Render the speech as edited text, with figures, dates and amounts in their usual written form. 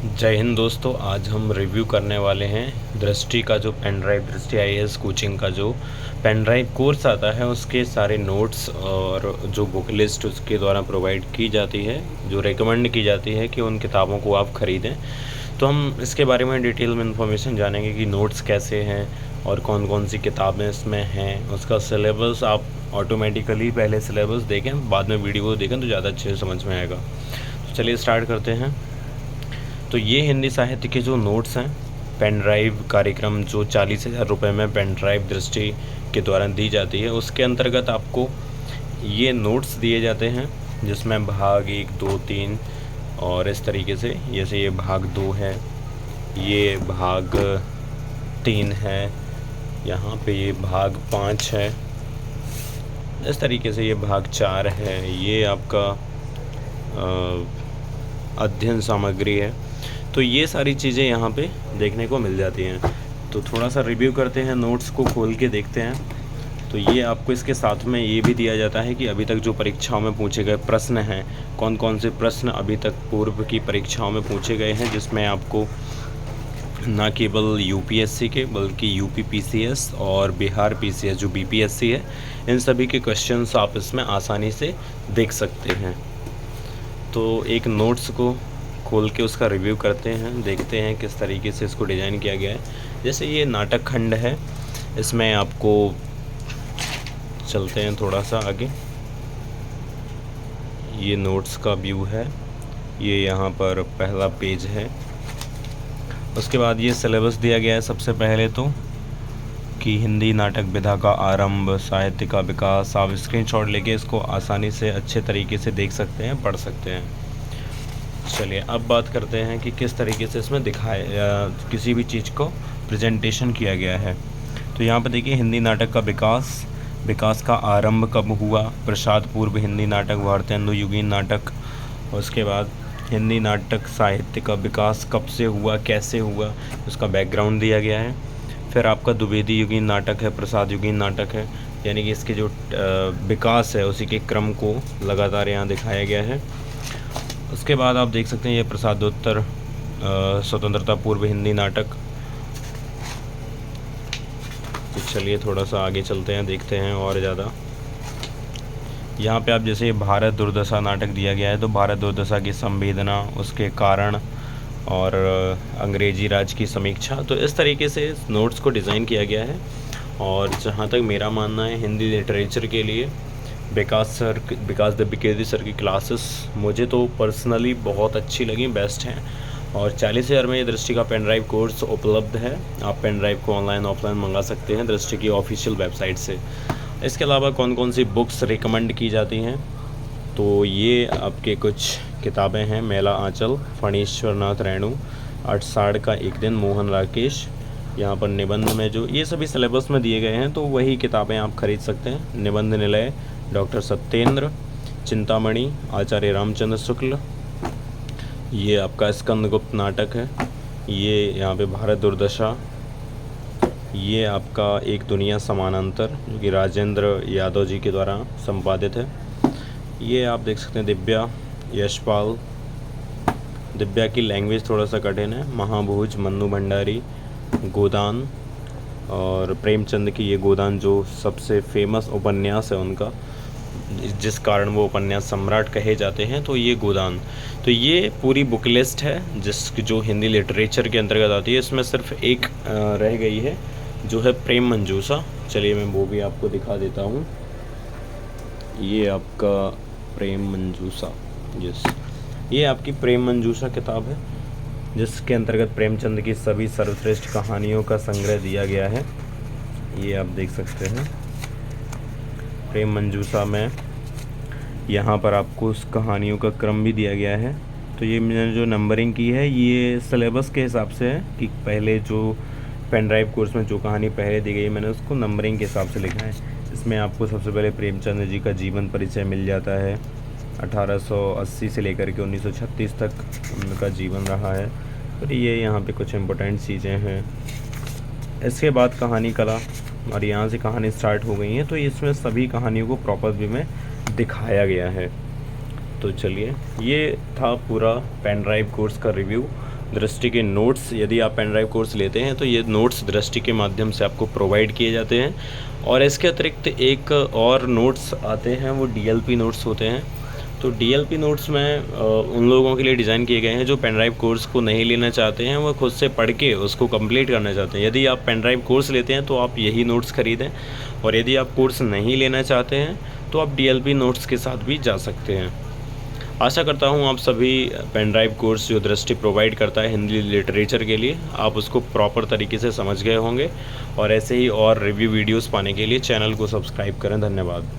जय हिंद दोस्तों। आज हम रिव्यू करने वाले हैं दृष्टि का जो पेन ड्राइव, दृष्टि आईएएस कोचिंग का जो पेन ड्राइव कोर्स आता है उसके सारे नोट्स और जो बुक लिस्ट उसके द्वारा प्रोवाइड की जाती है, जो रेकमेंड की जाती है कि उन किताबों को आप ख़रीदें। तो हम इसके बारे में डिटेल में इन्फॉर्मेशन जानेंगे कि नोट्स कैसे हैं और कौन कौन सी किताबें इसमें हैं। उसका सिलेबस आप ऑटोमेटिकली पहले सिलेबस देखें, बाद में वीडियो देखें तो ज़्यादा अच्छे से समझ में आएगा। तो चलिए स्टार्ट करते हैं। तो ये हिंदी साहित्य के जो नोट्स हैं, पेन ड्राइव कार्यक्रम जो 40,000 रुपये में पेन ड्राइव दृष्टि के द्वारा दी जाती है, उसके अंतर्गत आपको ये नोट्स दिए जाते हैं जिसमें भाग 1, 2, 3 और इस तरीके से, जैसे ये भाग 2 है, ये भाग 3 है, यहाँ पे ये भाग 5 है, इस तरीके से ये भाग 4 है, ये आपका अध्ययन सामग्री है। तो ये सारी चीज़ें यहाँ पे देखने को मिल जाती हैं। तो थोड़ा सा रिव्यू करते हैं, नोट्स को खोल के देखते हैं। तो ये आपको इसके साथ में ये भी दिया जाता है कि अभी तक जो परीक्षाओं में पूछे गए प्रश्न हैं, कौन कौन से प्रश्न अभी तक पूर्व की परीक्षाओं में पूछे गए हैं, जिसमें आपको ना केवल यूपीएससी के बल्कि यूपी पीसीएस और बिहार पीसीएस जो बीपीएससी है, इन सभी के क्वेश्चंस आप इसमें आसानी से देख सकते हैं। तो एक नोट्स को खोल के उसका रिव्यू करते हैं, देखते हैं किस तरीके से इसको डिज़ाइन किया गया है। जैसे ये नाटक खंड है, इसमें आपको चलते हैं थोड़ा सा आगे। ये नोट्स का व्यू है, ये यहाँ पर पहला पेज है। उसके बाद ये सिलेबस दिया गया है सबसे पहले तो, कि हिंदी नाटक विधा का आरंभ, साहित्य का विकास। आप स्क्रीनशॉट लेके इसको आसानी से अच्छे तरीके से देख सकते हैं, पढ़ सकते हैं। चलिए अब बात करते हैं कि किस तरीके से इसमें दिखाया किसी भी चीज़ को प्रेजेंटेशन किया गया है। तो यहाँ पर देखिए, हिंदी नाटक का विकास का आरंभ कब हुआ, प्रसाद पूर्व हिंदी नाटक, भारतेंदु युगीन नाटक। उसके बाद हिंदी नाटक साहित्य का विकास कब से हुआ, कैसे हुआ, उसका बैकग्राउंड दिया गया है। फिर आपका द्विवेदी युगीन नाटक है, प्रसाद युगीन नाटक है, यानी कि इसके जो विकास है उसी के क्रम को लगातार यहाँ दिखाया गया है। उसके बाद आप देख सकते हैं ये प्रसादोत्तर स्वतंत्रता पूर्व हिंदी नाटक। तो चलिए थोड़ा सा आगे चलते हैं, देखते हैं और ज़्यादा। यहाँ पे आप जैसे भारत दुर्दशा नाटक दिया गया है, तो भारत दुर्दशा की संवेदना, उसके कारण और अंग्रेजी राज की समीक्षा। तो इस तरीके से नोट्स को डिज़ाइन किया गया है। और जहाँ तक मेरा मानना है, हिंदी लिटरेचर के लिए विकास द्विवेदी सर की क्लासेस मुझे तो पर्सनली बहुत अच्छी लगी, बेस्ट हैं। और 40,000 में ये दृष्टि का पेन ड्राइव कोर्स उपलब्ध है। आप पेन ड्राइव को ऑनलाइन ऑफलाइन मंगा सकते हैं दृष्टि की ऑफिशियल वेबसाइट से। इसके अलावा कौन कौन सी बुक्स रिकमेंड की जाती हैं, तो ये आपके कुछ किताबें हैं। मेला आंचल, फणीश्वर नाथ रेणु, 8 का एक दिन, मोहन राकेश। यहाँ पर निबंध में जो ये सभी सिलेबस में दिए गए हैं, तो वही किताबें आप खरीद सकते हैं। निबंध निलय, डॉक्टर सत्येंद्र, चिंतामणि, आचार्य रामचंद्र शुक्ल। ये आपका स्कंदगुप्त नाटक है। ये यहाँ पे भारत दुर्दशा। ये आपका एक दुनिया समानांतर, जो कि राजेंद्र यादव जी के द्वारा संपादित है। ये आप देख सकते हैं दिव्या, यशपाल। दिव्या की लैंग्वेज थोड़ा सा कठिन है। महाभोज, मन्नू भंडारी, गोदान और प्रेमचंद की ये गोदान जो सबसे फेमस उपन्यास है उनका, जिस कारण वो उपन्यास सम्राट कहे जाते हैं, तो ये गोदान। तो ये पूरी बुक लिस्ट है जो हिंदी लिटरेचर के अंतर्गत आती है। इसमें सिर्फ एक रह गई है जो है प्रेम मंजूषा। चलिए मैं वो भी आपको दिखा देता हूँ। ये आपका प्रेम मंजूषा, यस, ये आपकी प्रेम मंजूषा किताब है, जिसके अंतर्गत प्रेमचंद की सभी सर्वश्रेष्ठ कहानियों का संग्रह दिया गया है। ये आप देख सकते हैं प्रेम मंजूषा में। यहाँ पर आपको उस कहानियों का क्रम भी दिया गया है। तो ये मैंने जो नंबरिंग की है, ये सिलेबस के हिसाब से है कि पहले जो पेन ड्राइव कोर्स में जो कहानी पहले दी गई, मैंने उसको नंबरिंग के हिसाब से लिखा है। इसमें आपको सबसे पहले प्रेमचंद जी का जीवन परिचय मिल जाता है। 1880 से लेकर के 1936 तक उनका जीवन रहा है। तो ये यहाँ पे कुछ इम्पोर्टेंट चीज़ें हैं। इसके बाद कहानी कला, और यहाँ से कहानी स्टार्ट हो गई है। तो इसमें सभी कहानियों को प्रॉपर वे में दिखाया गया है। तो चलिए, ये था पूरा पेन ड्राइव कोर्स का रिव्यू। दृष्टि के नोट्स, यदि आप पेन ड्राइव कोर्स लेते हैं तो ये नोट्स दृष्टि के माध्यम से आपको प्रोवाइड किए जाते हैं। और इसके अतिरिक्त एक और नोट्स आते हैं, वो DLP नोट्स होते हैं। तो DLP नोट्स में उन लोगों के लिए डिज़ाइन किए गए हैं जो पेन ड्राइव कोर्स को नहीं लेना चाहते हैं, वो खुद से पढ़ के उसको कंप्लीट करना चाहते हैं। यदि आप पेन ड्राइव कोर्स लेते हैं तो आप यही नोट्स ख़रीदें, और यदि आप कोर्स नहीं लेना चाहते हैं तो आप DLP नोट्स के साथ भी जा सकते हैं। आशा करता हूँ आप सभी पेन ड्राइव कोर्स जो दृष्टि प्रोवाइड करता है हिंदी लिटरेचर के लिए, आप उसको प्रॉपर तरीके से समझ गए होंगे। और ऐसे ही और रिव्यू वीडियोस पाने के लिए चैनल को सब्सक्राइब करें। धन्यवाद।